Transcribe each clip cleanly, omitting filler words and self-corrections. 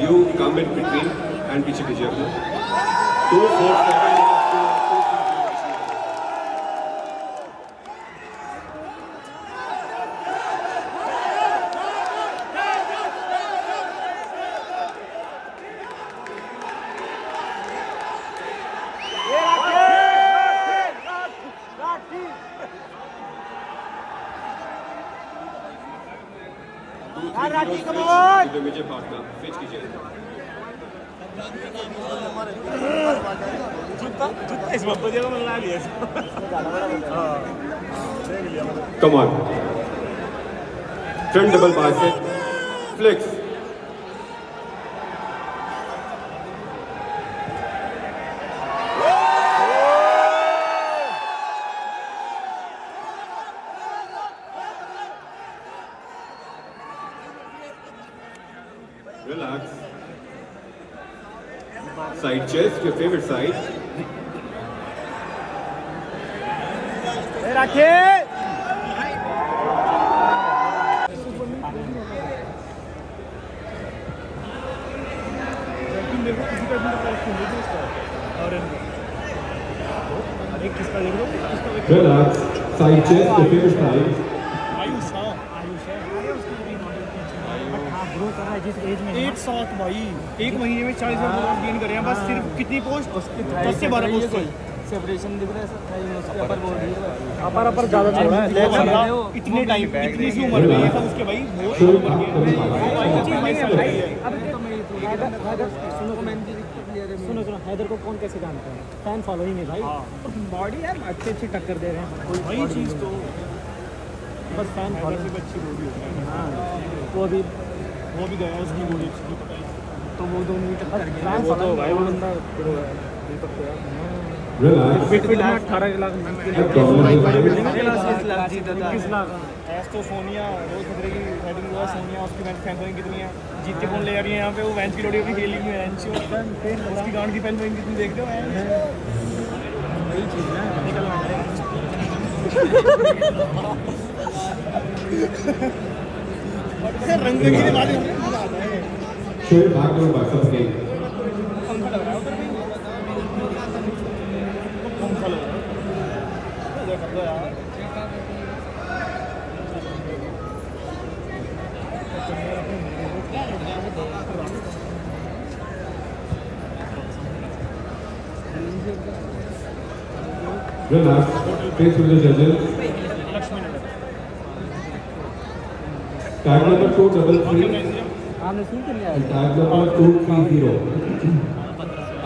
You come in between and पीछे कीजिए अपना 247 विजय पाटना स्विच कीजिए Come on. Front double bicep flex. Relax. Side chest, your favorite side. Relax. Side chest, your favorite side. जिस as में 8 साल भाई 1 महीने में 40,000 गेन कर रहे हैं बस सिर्फ कितनी पोस्ट 10 से 12 पोस्ट कोई सेपरेशन दिख रहा है उसके अपर बॉडी है अपर ज्यादा छोड़ा है इतने टाइम इतनी सी उम्र में ये सब उसके भाई बहुत उम्र के सुनो हैदर को कौन कैसे जानता है फैन फॉलोइंग है भाई बॉडी यार अच्छी टक्कर दे रहे हैं वही चीज़ तो बस फैन फॉलोइंग अच्छी बॉडी है हाँ वो भी गया उसकी बॉडी अच्छी पता है तो वो दोनों ही टक्कर गए वो तो भाई वो बंदा फिट 18 लाख सोनिया रोज खतरे की हेडिंग हुआ सोनिया उसकी फैन फॉलोइंग कितनी है जीत के कौन ले आ रही है यहाँ पे वो वैंस की लोडी अपनी खेली हुई है उसकी गांड की फैन फॉलोइंग कितनी देखते हो वही चीज़ है निकलना रंग की बात है Should back down bicep again. Relax. Face with the judges. Tag number 233. and tag number 230.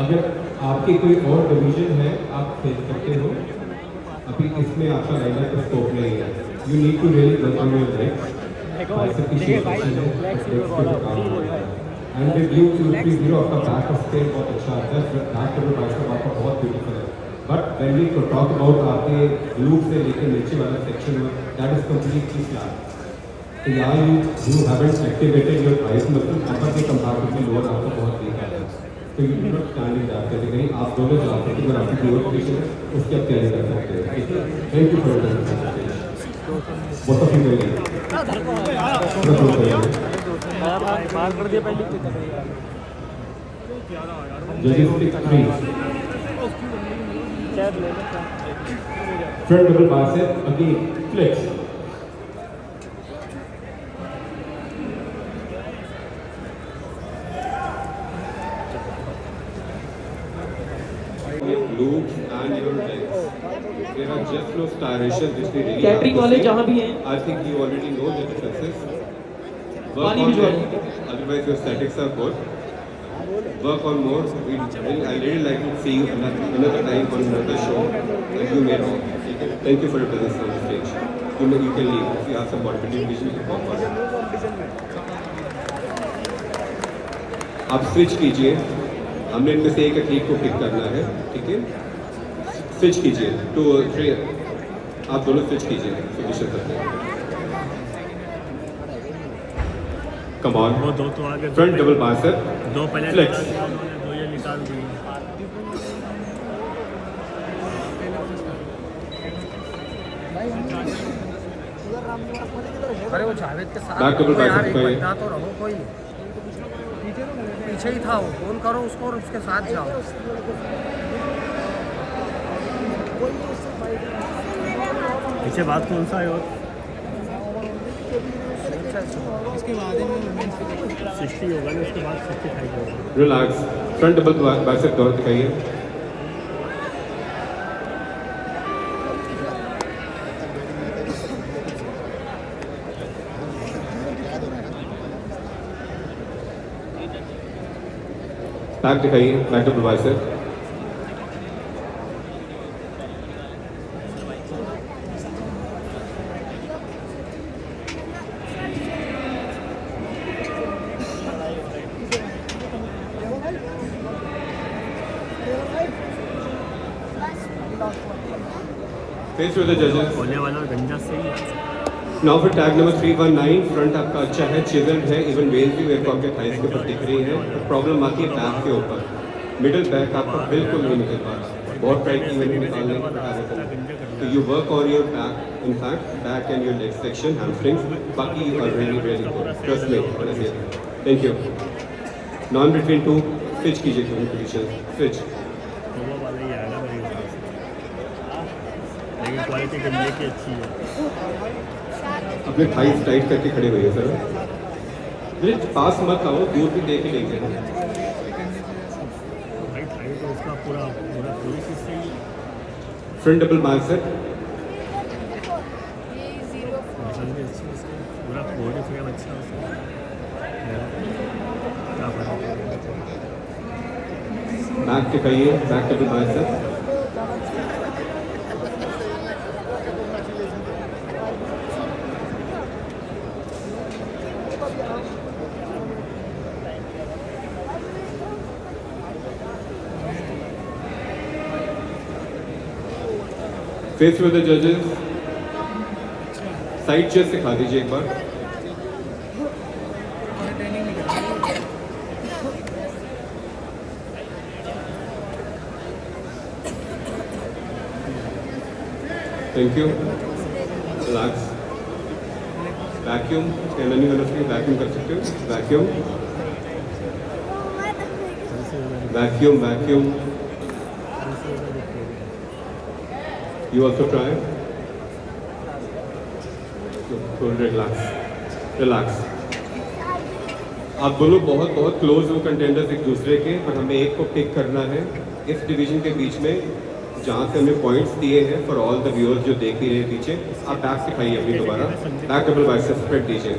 अगर आपकी कोई और डिवीजन है आप खेल सकते हो अभी इसमें आपका लाइनअप स्कोप नहीं है you need to really work on your legs bicep की शेप एंड विद यू 230 आपका बैक स्टेट बहुत अच्छा आता है बैक डबल बाइसेप आपका बहुत ब्यूटीफुल है but when we talk about आपके ग्लूट से लेकर नीचे वाला section that is completely flat तो यहाँ you haven't activated your triceps muscle upper के कंपैरेटिवली लोअर आपको बहुत वीक आता है तो you do not stand in that category आप दोनों जा सकते हैं अगर आपकी लोअर पोजीशन है उसकी आप तैयारी कर सकते हैं thank you for what of you मार कर दिया पहले जजेस pick 3 front double bicep again flex glutes and your legs. There are just no striations which they really catering वाले जहाँ भी हैं I think you already know the differences. Work on them. Otherwise your statics are good. Work on more. I really like to see you another time on another show. You may know. Thank you for your presence on the stage. You can leave. If you have some bodybuilding vision, you can work on it. आप switch कीजिए हमने इनमें से एक athlete को pick करना है ठीक है स्विच कीजिए 2 3 आप दोनों स्विच कीजिए पोजीशन करते हैं कम ऑन वो दो तो आगे फ्रंट डबल बाइसेप दो पहले फ्लेक्स दो ये निकाल दी अरे वो जावेद के साथ बैक डबल बाइसेप बंदा तो रहो कोई पीछे ही था वो, फोन करो उसको और उसके साथ जाओ। पीछे बात कौन सा है और इसके बाद में 60 होगा ना, उसके बाद 65 होगा। रिलैक्स, फ्रंट डबल बाइसेप दौड़ दिखाइए। बैक दिखाइए, back double bicep. Face with the जजेस। होने वाला गंजा सही है। नाउ फिर टैग नंबर 319, फ्रंट आपका अच्छा है, चिजल्ड है, इवन वेल्स भी मेरे को आपके थाइस के ऊपर दिख रही है। तो प्रॉब्लम आती है बैक के ऊपर, मिडिल बैक आपका बिल्कुल नहीं निकल पा रहा, बहुत ट्राई की मैंने निकालने की, बट आगे चला। तो you work on your back, in fact back and your leg section, hamstrings, बाकी you are really really good, trust me. Thank you. None between two switch कीजिए, पोजीशन स्विच। वो वाला ही आएगा मेरे हिसाब से, लेकिन क्वालिटी गंजे की अच्छी है। अपने थाइस टाइट करके खड़े हुए सर, मेरे पास मत आओ, दूर भी देख ही लेंगे। भाई थाई तो उसका पूरा पूरा पूरी चीज़ सही है। फ्रंट डबल बाइसेप, मसल भी अच्छी है उसकी, पूरा बॉडी फ्रेम अच्छा है उसका। क्या फर्क है? बैक दिखाइए, back double bicep. Face with the जजेस। साइड चेस्ट सिखा दीजिए एक बार। Thank you. Relax. Vacuum, vacuum कर सकते हो, vacuum vacuum vacuum. You also try. Relax, relax. आप दोनों बहुत बहुत क्लोज हो कंटेंडर्स एक दूसरे के, पर हमें एक को पिक करना है इस डिवीजन के बीच में जहाँ से हमने पॉइंट्स दिए हैं फॉर ऑल द व्यूअर्स जो देख ही रहे हैं पीछे। आप बैक सिखाइए अपनी दोबारा, बैक डबल बाइसेप स्प्रेड दीजिए।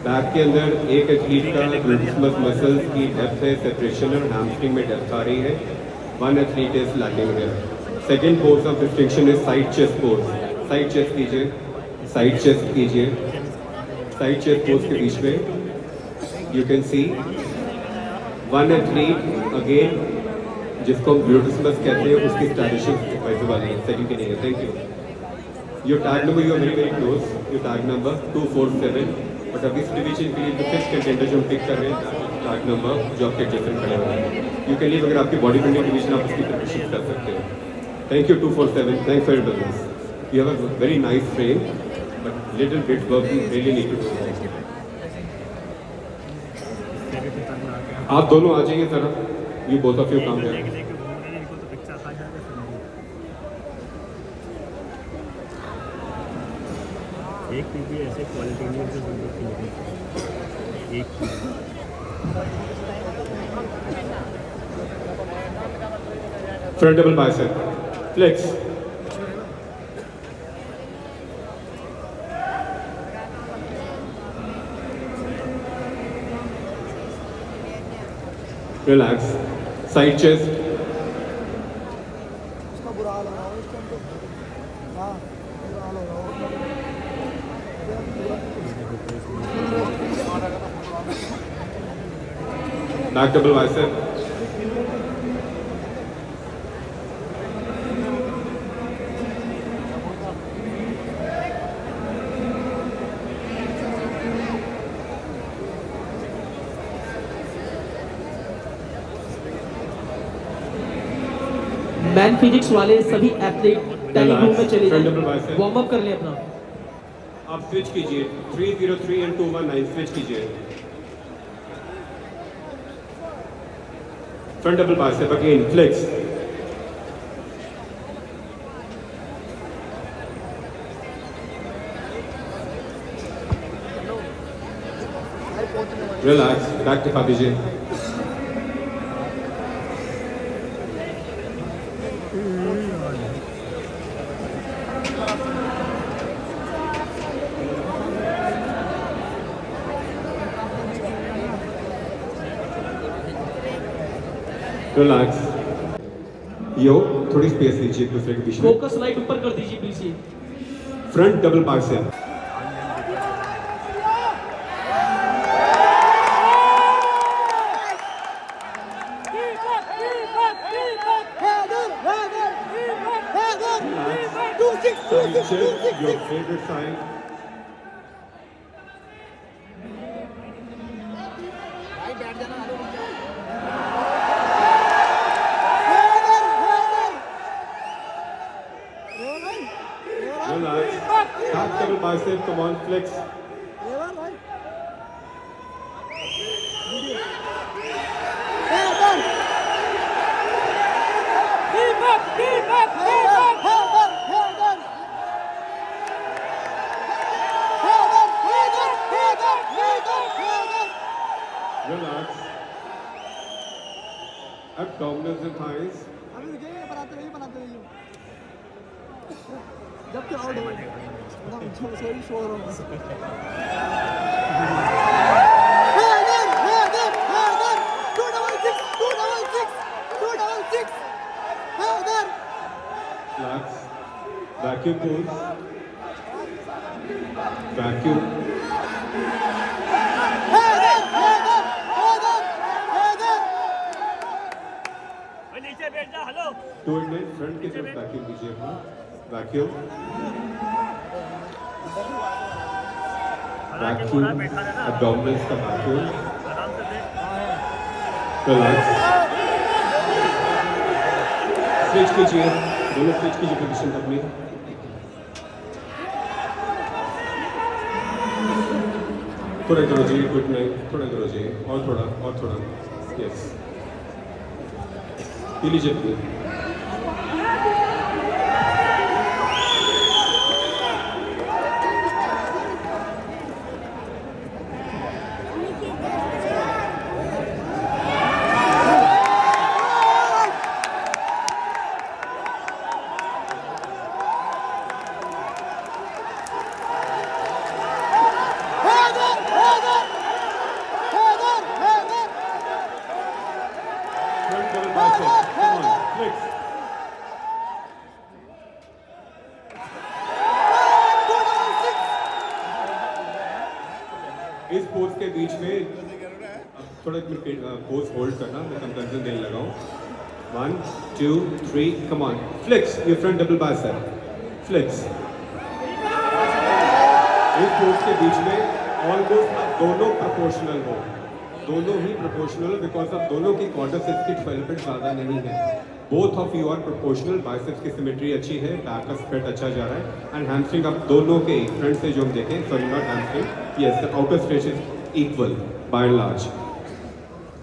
बैक के अंदर एक एथलीट का ग्लूटेस मसल्स की डेप्थ है, सेपरेशन और हैमस्ट्रिंग में डेप्थ आ रही है। One athlete is lacking here. Second pose of distinction is side chest pose. Side chest कीजिए, side chest कीजिए, side chest pose के बीच में you can see one athlete again जिसको हम ग्लूटेस मस कहते हैं, उसकी स्टाइलिशिंग वैसे वाली है, सेकंड की नहीं है। Thank you. Your tag number you are very very close. Your tag number 247. But अभी इस डिवीजन के लिए जो फिफ्थ कंटेंडर जो हम पिक कर रहे हैं, टैग नंबर जो आपके एडजस्टमेंट खड़े हुए हैं, यू कैन लीव। अगर आपकी बॉडी बिल्डिंग डिवीजन आप उसकी तरफ शिफ्ट कर सकते हो। Thank you 247, thanks for your business. You have a very nice frame, but little bit work you really need to do. आप दोनों आ जाइए जरा, यू बोथ ऑफ यू काम करें। एक भी ऐसे क्वालिटी नहीं है जो बंदे की नहीं। एक front double bicep flex. Relax, side chest. उसका बुरा हाल हो रहा है इस टाइम पे। हाँ बुरा हाल हो रहा है। Back double bicep. Man physics वाले सभी एथलीट ट्रेनिंग रूम में चले Front double जाएं, bicep. वार्म अप कर लें अपना। आप स्विच कीजिए 303 and 219 स्विच कीजिए front double bicep again flex relax back दिखा दीजिए रिलैक्स यो थोड़ी स्पेस दीजिए एक दूसरे के बीच में फोकस लाइट ऊपर कर दीजिए प्लीज ये front double bicep your favorite sign relax back double bicep come on flex relax abdominals and thighs अभी रुकिए बनाते रहिए जब तक आउट हो सॉरी शो रहा हूँ relax vacuum pose vacuum नीचे बैठ जा हेलो 2 and 9 फ्रंट की तरफ वैक्यूम कीजिए अपना वैक्यूम वैक्यूम एब्डोमिनल्स का वैक्यूम रिलैक्स स्विच कीजिए दोनों स्विच कीजिए पोजीशन अपनी थोड़ा करो जी गुड नाइट थोड़ा करो जी और थोड़ा यस पी लीजिए अपनी front double bicep come on flex इस पोज के बीच में थोड़ा पोज होल्ड करना मैं कंपैरिजन देने लगा हूँ 1 2 3 कम ऑन फ्लेक्स ये फ्रंट डबल बाइसेप फ्लेक्स इस पोज के बीच में ऑलमोस्ट आप दोनों प्रोपोर्शनल हो दोनों ही प्रोपोर्शनल बिकॉज अब दोनों की क्वाड्रिसेप्स की डेवलपमेंट ज़्यादा नहीं है both of you are proportional biceps की सिमेट्री अच्छी है बैक का स्प्रेड अच्छा जा रहा है एंड हैमस्ट्रिंग अब दोनों के फ्रंट से जो हम देखें sorry not hamstring yes the outer stretch is equal bye and large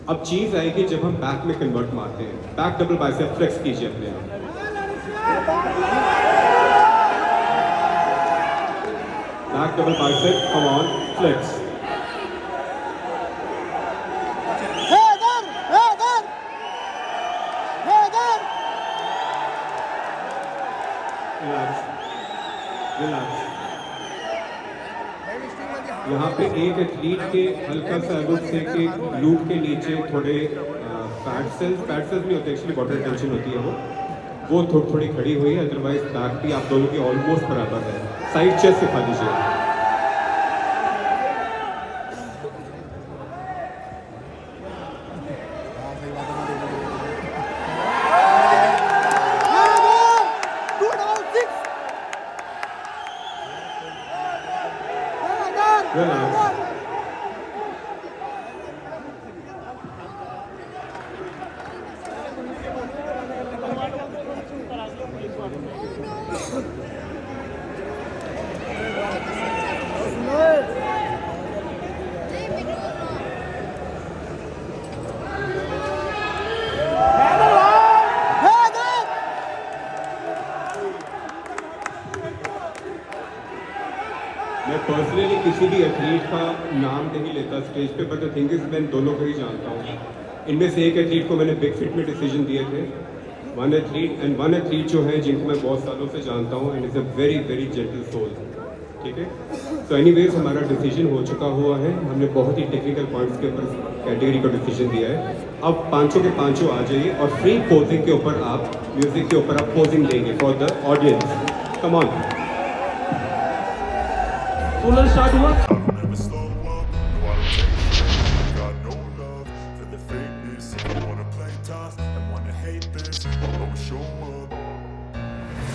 अब चीज़ आएगी जब हम बैक में कन्वर्ट मारते हैं बैक डबल बाइसेप फ्लेक्स कीजिए अपने आप back double bicep come on flex relax यहाँ पे एक एथलीट के हल्का सा लुक से कि लूप के नीचे थोड़े फैट सेल्स नहीं होते एक्चुअली बॉडी टेंशन होती है वो थोड़ी खड़ी हुई है अदरवाइज बैक भी आप दोनों की ऑलमोस्ट बराबर है साइड चेस्ट सिखा दीजिए Relax. का नाम नहीं लेता स्टेज पे, बट द थिंग इज मैं दोनों को ही जानता हूँ। इनमें से एक एथलीट को मैंने बिग फिट में डिसीजन दिए थे, वन एथलीट जो है जिनको मैं बहुत सालों से जानता हूँ, and is a very very gentle soul. ठीक है, तो एनीवेज हमारा डिसीजन हो चुका हुआ है। हमने बहुत ही टेक्निकल पॉइंट्स के ऊपर कैटेगरी का डिसीजन दिया है। अब पांचों के पांचों आ जाइए और फ्री पोजिंग के ऊपर आप, म्यूजिक के ऊपर आप पोजिंग देंगे for the audience. Come on. Cooler start हुआ।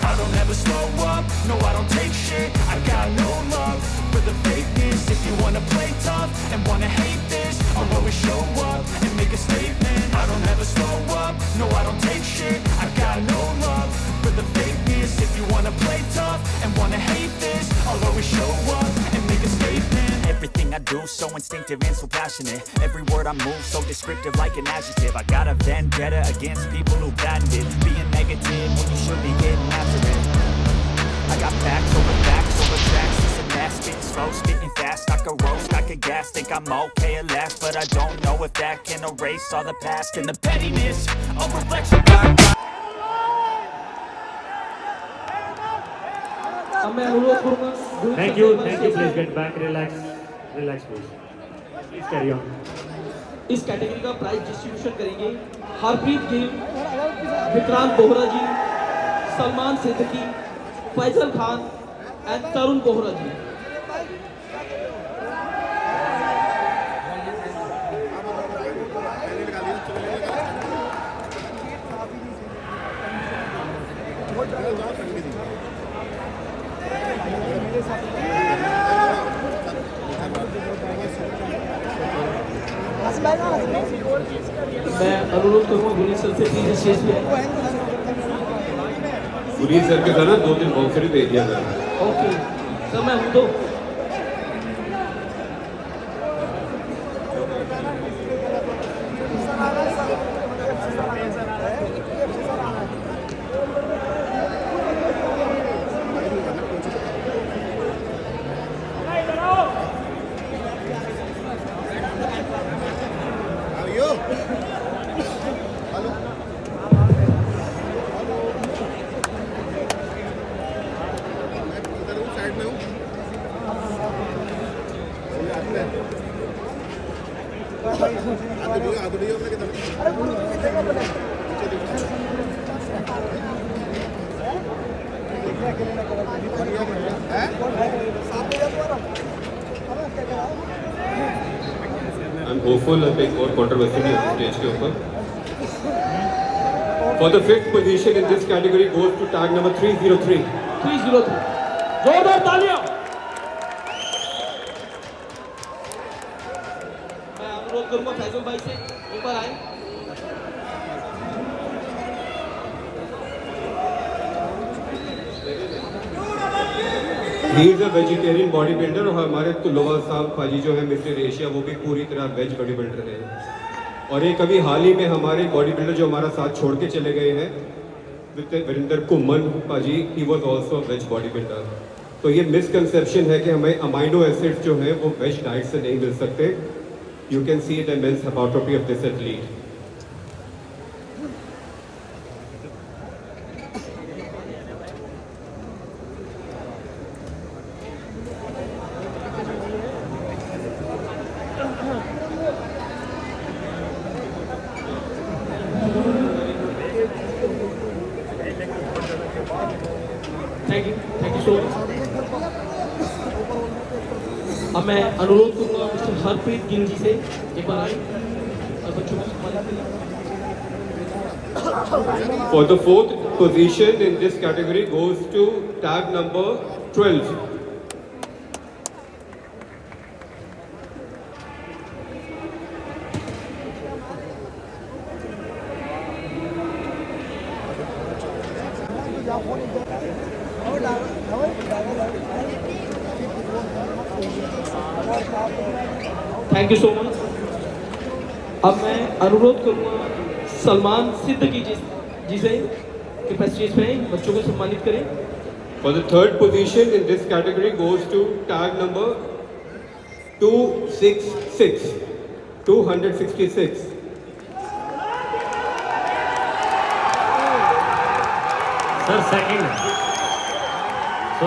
I don't ever slow up, no I don't take shit. Got no love for the fakeness. If you wanna play tough and wanna hate this, I'll always show up. I don't ever slow up, no I don't take shit. I got no love for the fakeness. If you wanna play tough and wanna hate this, I'll always show up and make a statement. I don't ever slow up, no I don't take shit. I got no love for the fakeness. If you wanna play tough and wanna hate this, I'll always show up and make a statement. Everything I do so instinctive and so passionate. Every word I move so descriptive like an adjective. I got a vendetta against people who patent it, being negative when you should be getting after it. I got facts over tracks. This and that, spitting slow, spitting fast. I could roast, I could gas, think I'm okay at last, but I don't know if that can erase all the past and the pettiness. A reflection. अब मैं अनुरोध करूंगा। Thank you. Please get back. Relax, please. Please carry on. इस category का prize distribution करेंगे हरप्रीत गिल, विक्रांत बोहरा जी, Salman Siddiqui, Faizal Khan and तरुण बोहरा जी। मैं अनुरोध करूंगा गुनी सर से प्लीज स्टेज पे आए। गुरीन सर के साथ ना 2 दिन बाउंसर ही दे दिया था। ओके सर, मैं हूँ तो I'm hopeful I'll make more controversy on the stage के ऊपर। For the 5th position in this category goes to tag number 303. 303 जोरदार तालियां। मैं अनुरोध करूंगा फैजल भाई से एक बार आए। He is a vegetarian body builder और हमारे कुल्लवा साहब पाजी जो है मिस्टर एशिया, वो भी पूरी तरह वेज बॉडी बिल्डर है। और एक अभी हाल ही में हमारे बॉडी बिल्डर जो हमारा साथ छोड़ के चले गए हैं Virender Kuman paaji, he was also veg body builder. तो ये मिसकंसेप्शन है कि हमें अमाइनो एसिड्स जो है वो वेज डाइट से नहीं मिल सकते। You can see the immense hypertrophy of this athlete. Thank you so much. अब मैं अनुरोध करूंगा मिस्टर हरप्रीत गिल जी से एक बार आए और बच्चों को सम्मानित करें। For the 4th position in this category goes to tag number 12. Thank you so much. अब मैं अनुरोध करूंगा सलमान सिद्दीकी जी से कि स्टेज पे बच्चों को सम्मानित करें। For the 3rd position in this category goes to tag number 266. 266. Sir, second. So,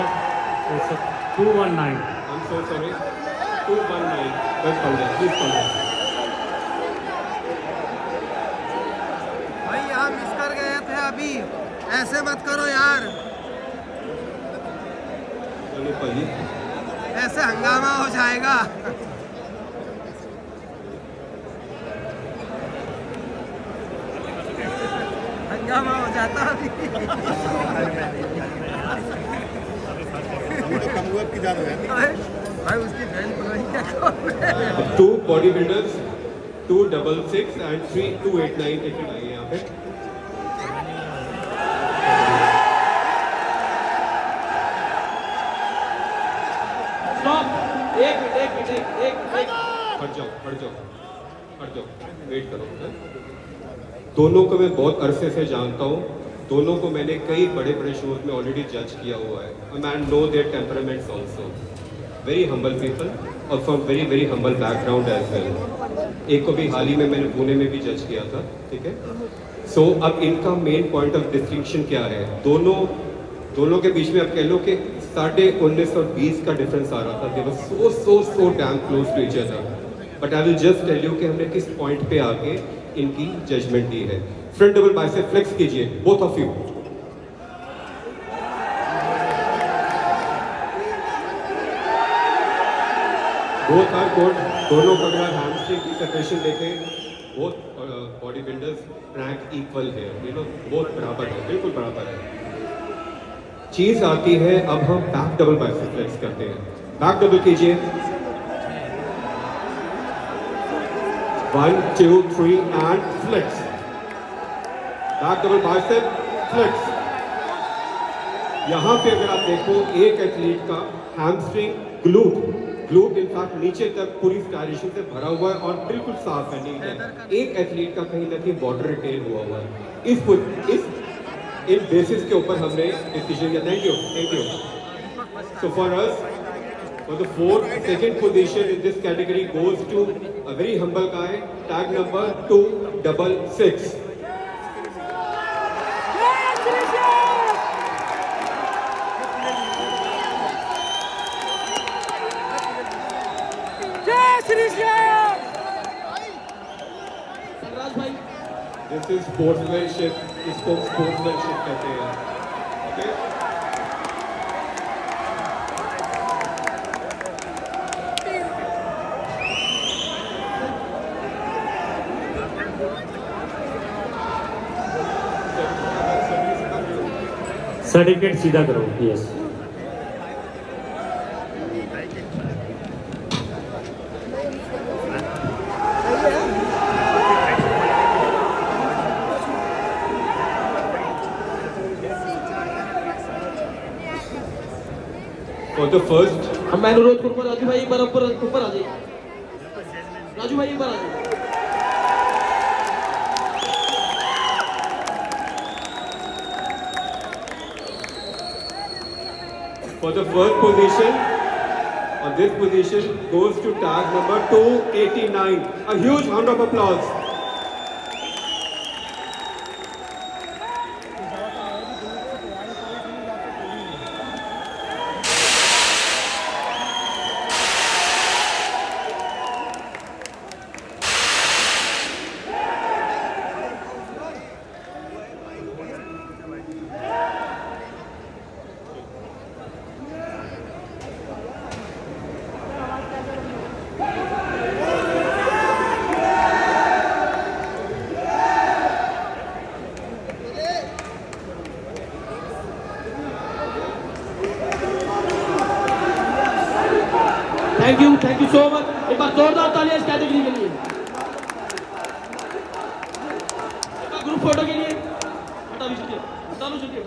it's a 219. I'm so sorry. 219. Just hold it. Please hold it. भाई यहाँ मिस कर गए थे अभी, ऐसे मत करो यार, चलो भाई। ऐसे हंगामा हो जाएगा। हंगामा हो जाता अभी। भाई उसकी बहन को नहीं क्या कहोगे? 2 bodybuilders, 266 and 3 289 एक मिनट आइए यहाँ पे। स्टॉप, एक मिनट। हट जाओ। वेट करो। दोनों को मैं बहुत अरसे से जानता हूँ। दोनों को मैंने कई बड़े बड़े शोज में ऑलरेडी जज किया हुआ है। Man know their temperaments also. Very humble people और from very very humble background as well. एक को भी हाल ही में मैंने पुणे में भी जज किया था, ठीक है। सो अब इनका मेन पॉइंट ऑफ डिस्टिंक्शन क्या है? दोनों के बीच में आप कह लो कि 19.5 और 20 का डिफरेंस आ रहा था। They were so damn close to each other. But I will just tell you कि हमने किस पॉइंट पे आके इनकी जजमेंट दी है। फ्रंट डबल बाइसेप फ्लेक्स कीजिए, both of you. Both are good. दोनों का अगर हैमस्ट्रिंग की सेपरेशन देखें, both body builders rank equal है, यू नो, बोथ बराबर है, बिल्कुल बराबर है। चीज आती है अब हम बैक डबल बाइसेप फ्लेक्स करते हैं। बैक डबल कीजिए, 1 2 3 and flex. Back double bicep flex. यहाँ पे अगर आप देखो एक एथलीट का हैमस्ट्रिंग ग्लूट इनफैक्ट नीचे तक पूरी स्टाइलिशन से भरा हुआ है और बिल्कुल साफ है, नीट है। एक एथलीट का कहीं ना कहीं बॉर्डर रिटेन हुआ हुआ है। इन बेसिस के ऊपर हमने डिसीजन किया। Thank you. So for us, for the second position in this category goes to a very humble guy, tag number 266. Sangraj भाई, This is sportsmanship. इसको sportsmanship कहते हैं। Okay? सर्टिफिकेट सीधा करो। यस। For the first, अब मैं अनुरोध करूंगा राजू भाई एक बार ऊपर आ जाइए। राजू भाई एक बार आ जाइए। for the first position, on this position goes to tag number 289. A huge round of applause. Thank you so much. एक बार जोरदार तालियां इस कैटेगरी के लिए। एक बार ग्रुप फोटो के लिए हटा भी चलिए, चालू चलिए।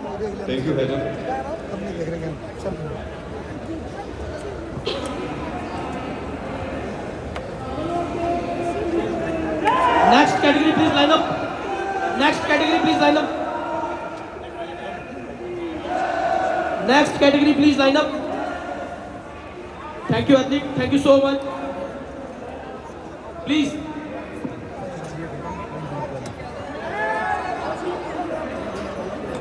Thank you, Heather. Next category, please line up. Next category, please line up. Next category, please line up. Thank you, athlete. Thank you so much. Please.